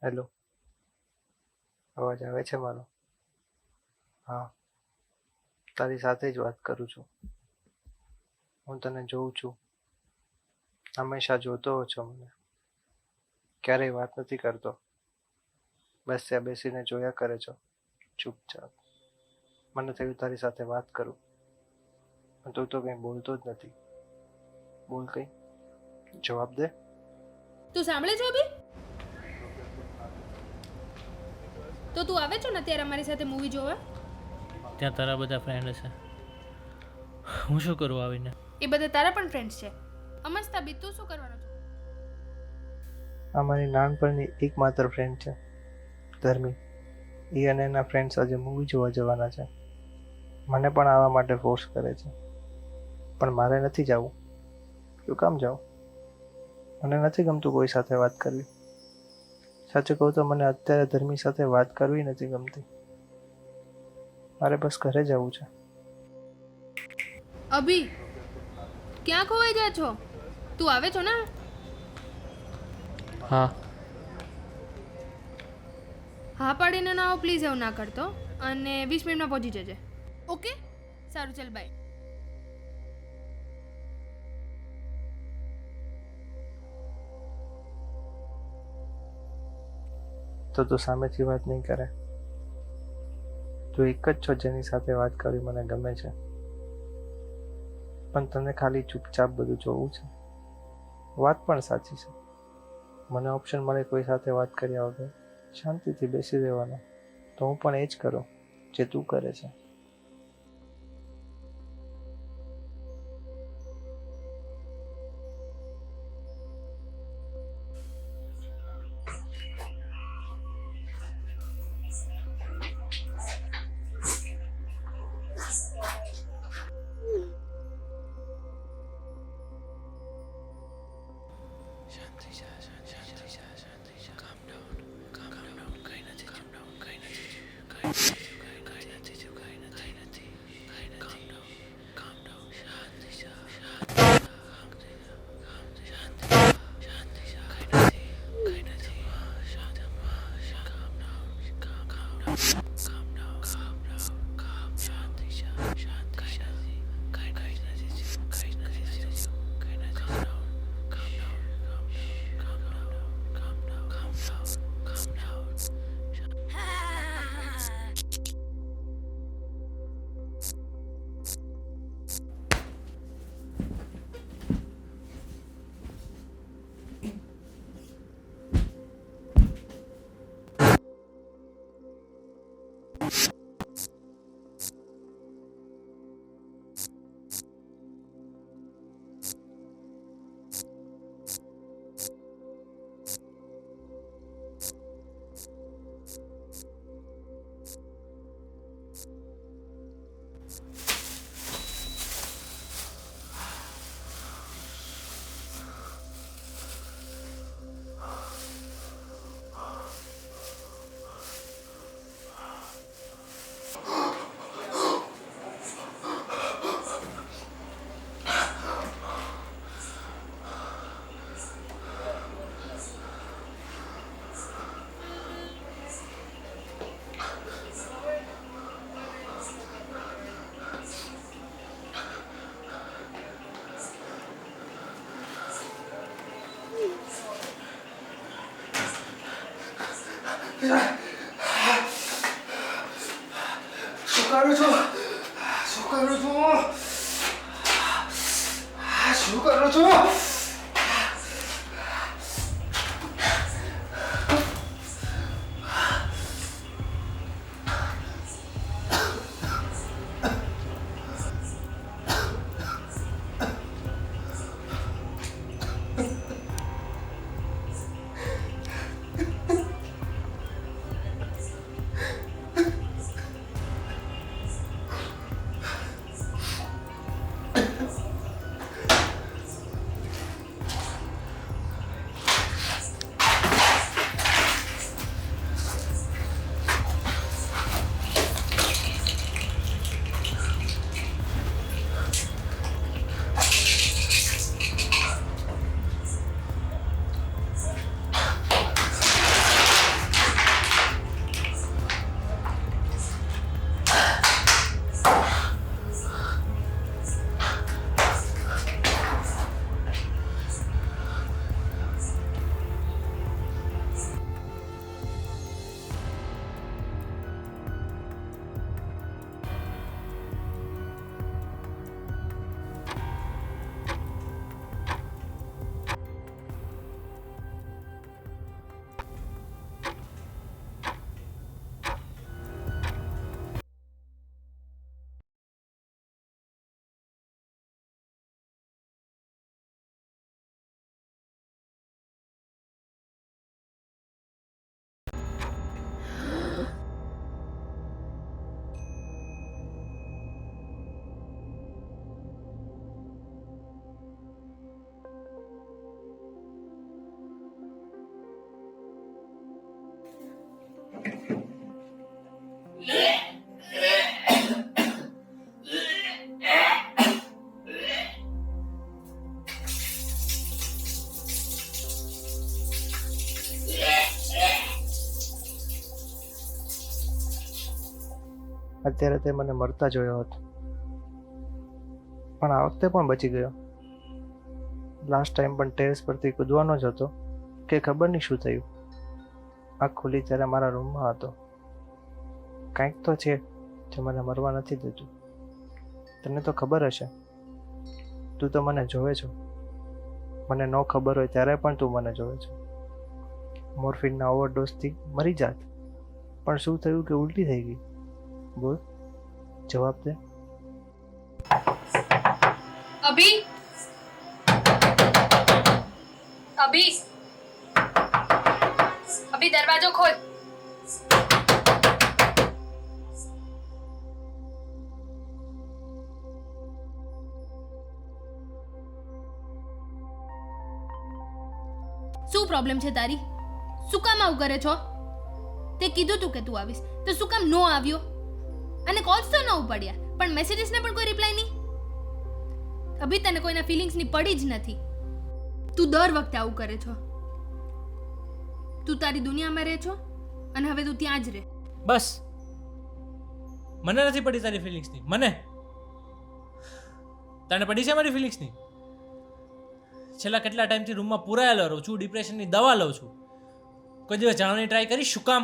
Hello, અવાજ આવે છે મારો? હા, તારી સાથે જ વાત કરું છું. હું તને જોઉં છું. હંમેશા જોતો છો મને. ક્યારેય વાત નથી કરતો. બસ ત્યાં બેસીને જોયા કરે છો, ચૂપચાપ. મને થયું તારી સાથે વાત કરું. પણ તું તો કંઈ બોલતો જ નથી. બોલ કંઈ, જવાબ દે. તું સાંભળે છે અભી? તો તું આવે છો ને અત્યારે અમારી સાથે મૂવી જોવા? ત્યાં તારા બધા ફ્રેન્ડ હશે. હું શું કરું આવીને? એ બધા તારા પણ ફ્રેન્ડ્સ છે. અમસ્તા બી તું શું કરવાનો છો? આ મારી નાનપણની એકમાત્ર ફ્રેન્ડ છે, ધર્મી. એ અને એના ફ્રેન્ડ્સ આજે મૂવી જોવા જવાના છે. મને પણ આવવા માટે ફોર્સ કરે છે, પણ મારે નથી જવું. શું કામ જાઉં? મને નથી ગમતું કોઈ સાથે વાત કરવી. સાચું કહું તો મને અત્યારે ધર્મી સાથે વાત કરવી નથી ગમતી. મારે બસ ઘરે જવું છે. અભી ક્યાં ખોવાઈ ગયા છો? તું આવે છો ને? હા. હા પાડીને ના આવો પ્લીઝ, એવું ના કરતો. અને 20 મિનિટમાં પહોંચી જજે. ઓકે, સારું, ચાલ બાય. તો તું સામેથી વાત નહીં કરે. તું એક જ છો જેની સાથે વાત કરવી મને ગમે છે. પણ તને ખાલી ચૂપચાપ બધું જોવું છે. વાત પણ સાચી છે. મને ઓપ્શન મળે કોઈ સાથે વાત કર્યા વગર શાંતિથી બેસી રહેવાનો, તો હું પણ એ જ કરું જે તું કરે છે. શું કરું છું? શું કરું છું? શું કરું છું? અત્યારે તે મને મરતા જોયો હતો, પણ આ વખતે પણ બચી ગયો. લાસ્ટ ટાઈમ પણ ટેરેસ પરથી કૂદવાનો જ હતો કે ખબર નહીં શું થયું. આંખ ખુલી ત્યારે મારા રૂમમાં હતો. કાંઈક તો છે જે મને મરવા નથી દેતું. તને તો ખબર હશે, તું તો મને જોવે છો. મને ન ખબર હોય ત્યારે પણ તું મને જોવે છો. મોર્ફિનના ઓવરડોઝથી મરી જાત, પણ શું થયું કે ઉલટી થઈ ગઈ? બોલ, જવાબ દે. અભી અભી અભી દરવાજો ખોલ. શું પ્રોબ્લેમ છે તારી? શું કામ આવું કરે છો? તે કીધું તું કે તું આવીશ, તો શું કામ નો આવ્યો? અને કોલ્સ તો ન ઉપાડ્યા, પણ મેસેજીસને પણ કોઈ રિપ્લાય નહીં. અભી તને કોઈના ફિલિંગ્સની પડી જ નથી. તું દર વખતે આવું કરે છો. તું તારી દુનિયામાં રહે છો અને હવે તું ત્યાં જ રહે. બસ, મને નથી પડી તારી ફિલિંગ્સની. મને તને પડી છે મારી ફિલિંગ્સની? છેલ્લા કેટલા ટાઈમથી રૂમમાં પુરાયેલો રહું છું, ડિપ્રેશનની દવા લઉં છું. કોઈ દિવસ જાણવાની ટ્રાય કરી શું કામ?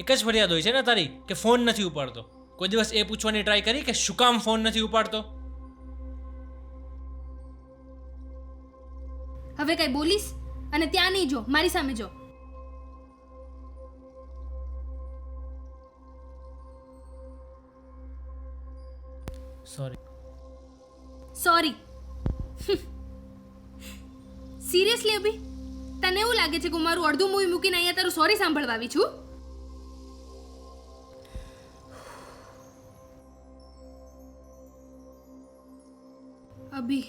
એક જ ફરિયાદ હોય છે ને તારી કે ફોન નથી ઉપાડતો. કોઈ દિવસ એ પૂછવાની ટ્રાય કરી કે શું કામ ફોન નથી ઉપાડતો? હવે કઈ બોલીશ અને ત્યાં નહીં જો, મારી સામે જો. સોરી. સિરિયસલી અભી, તને એવું લાગે છે કે હું મારું અડધું મૂવી મૂકીને અહીંયા તારું સોરી સાંભળવા આવી છું? અભી,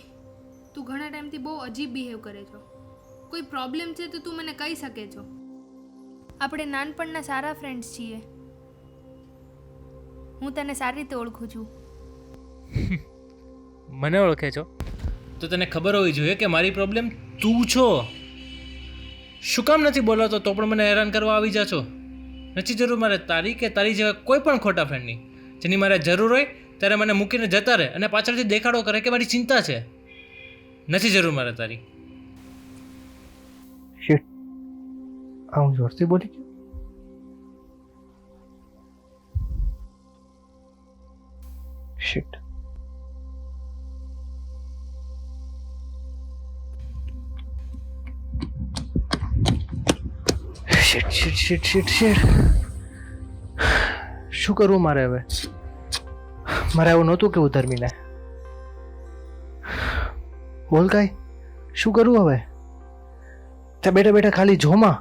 તું ઘણા ટાઈમથી બહુ અજીબ બિહેવ કરે છો. કોઈ પ્રોબ્લેમ છે તો તું મને કહી શકે છો. આપણે નાનપણના સારા ફ્રેન્ડ્સ છીએ. હું તને સારી રીતે ઓળખું છું. મને ઓળખે છો તો તને ખબર હોવી જોઈએ કે મારી પ્રોબ્લેમ તું છો. શું કામ નથી બોલાતો તો પણ મને હેરાન કરવા આવી જા છો? નથી જરૂર મારે તારી કે તારી જેવા કોઈ પણ ખોટા ફ્રેન્ડની. જેની મારે જરૂર હોય ત્યારે મને મૂકીને જતા રહે અને પાછળથી દેખાડો કરે કે મારી ચિંતા છે. નથી જરૂર મારે તારી. શિટ, આ હું જોરથી બોલી ગયો. Shit. Shit shit shit shit shit. શું કરવું મારે હવે? મારે આવું નહોતું કેવું ધર્મીને. બોલ કાંઈ, શું કરવું હવે? ત્યાં બેઠા બેઠા ખાલી જોમાં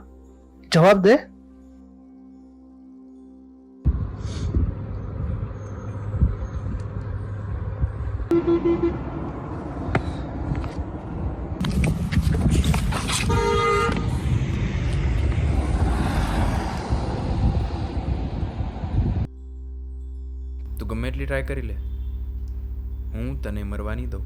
જવાબ દે. તું ગમે એટલી ટ્રાય કરી લે, હું તને મરવા નહીં દઉં.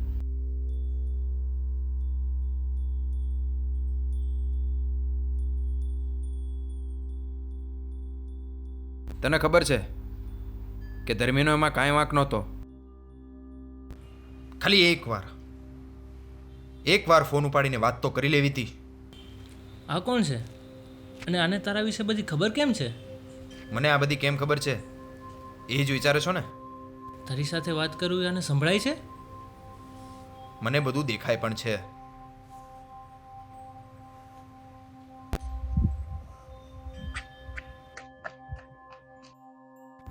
તને ખબર છે કે ધર્મીનો એમાં કાંઈ વાંક નહોતો. ખાલી એકવાર ફોન ઉપાડીને વાત તો કરી લેવી હતી. આ કોણ છે અને આને તારા વિશે બધી ખબર કેમ છે? મને આ બધી કેમ ખબર છે એ જ વિચારે છો ને? તારી સાથે વાત કરું આને સંભળાય છે? મને બધું દેખાય પણ છે.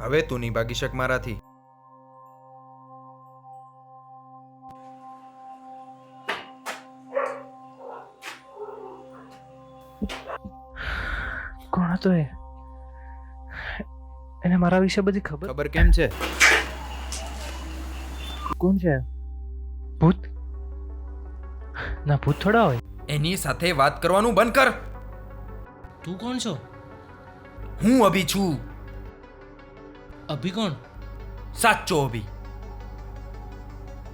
હવે તું નહીં ભાગી શક મારાથી. કોણ હતો એ? એને મારા વિશે બધી ખબર કેમ છે? કોણ છે? ભૂત? ના, ભૂત થોડા હોય. એની સાથે વાત કરવાનું બંધ કર. તું કોણ છો? હું અભી છું. અભી કોણ? સાચો અભી.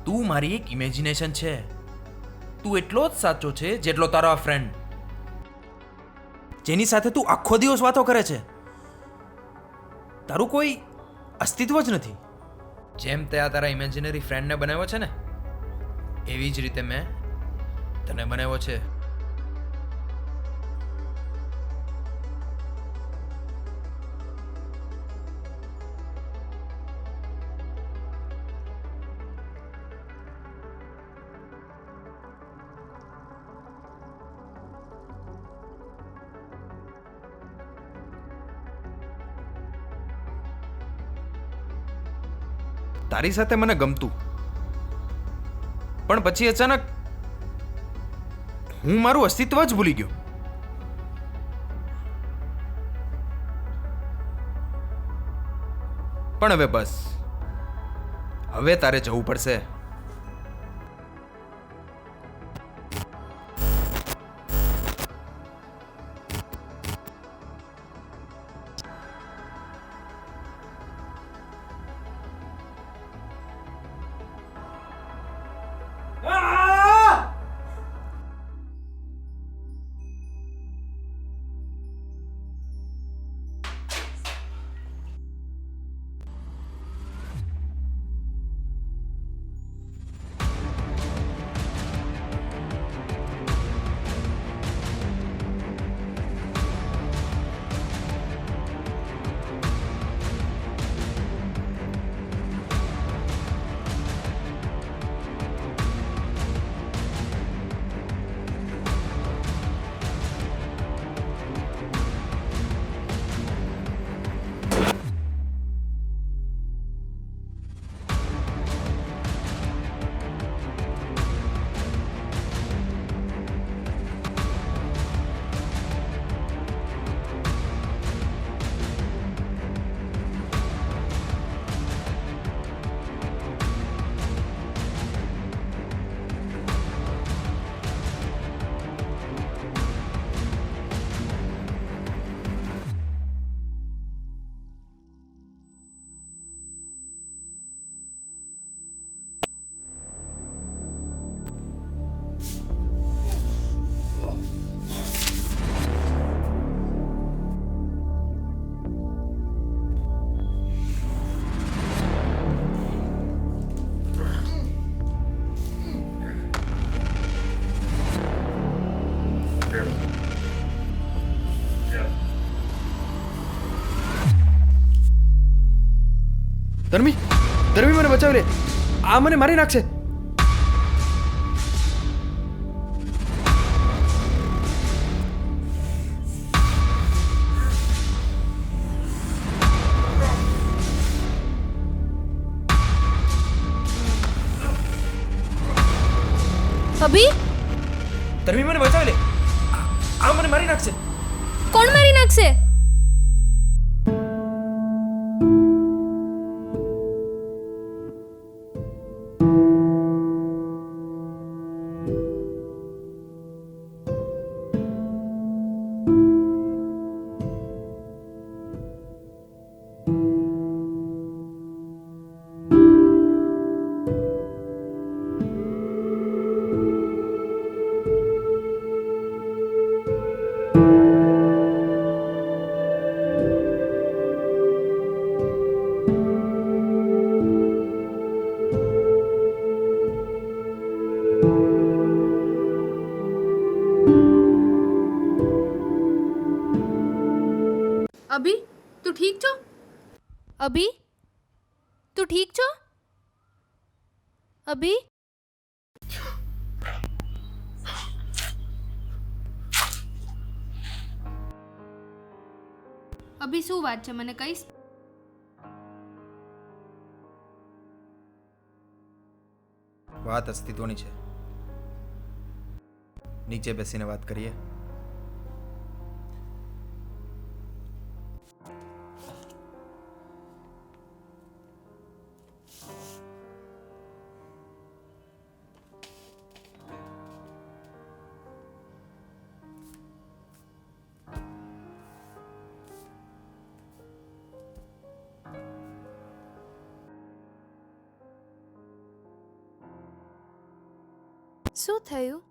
તું મારી એક ઇમેજિનેશન છે. તું એટલો જ સાચો છે જેટલો તારો આ ફ્રેન્ડ, જેની સાથે તું આખો દિવસ વાતો કરે છે. તારું કોઈ અસ્તિત્વ જ નથી. જેમ તે આ તારા ઇમેજિનરી ફ્રેન્ડને બનાવ્યો છે ને, એવી જ રીતે મેં તને બનાવ્યો છે. તારી સાથે મને ગમતું, પણ પછી અચાનક હું મારું અસ્તિત્વ જ ભૂલી ગયો. પણ હવે બસ, હવે તારે જવું પડશે. ધર્મી, ધર્મી મને બચાવ લે, આ મને મારી નાખશે. અભી, ધર્મી મને બચાવ લે, આ મને મારી નાખશે. કોણ મારી નાખશે? અભી, તું ઠીક છો? અભી, તું ઠીક છો? અભી, અભી શું વાત છે, મને કહીશ? વાત અસ્તિત્વની છે. નીચે બેસીને વાત કરીએ. શું થયું?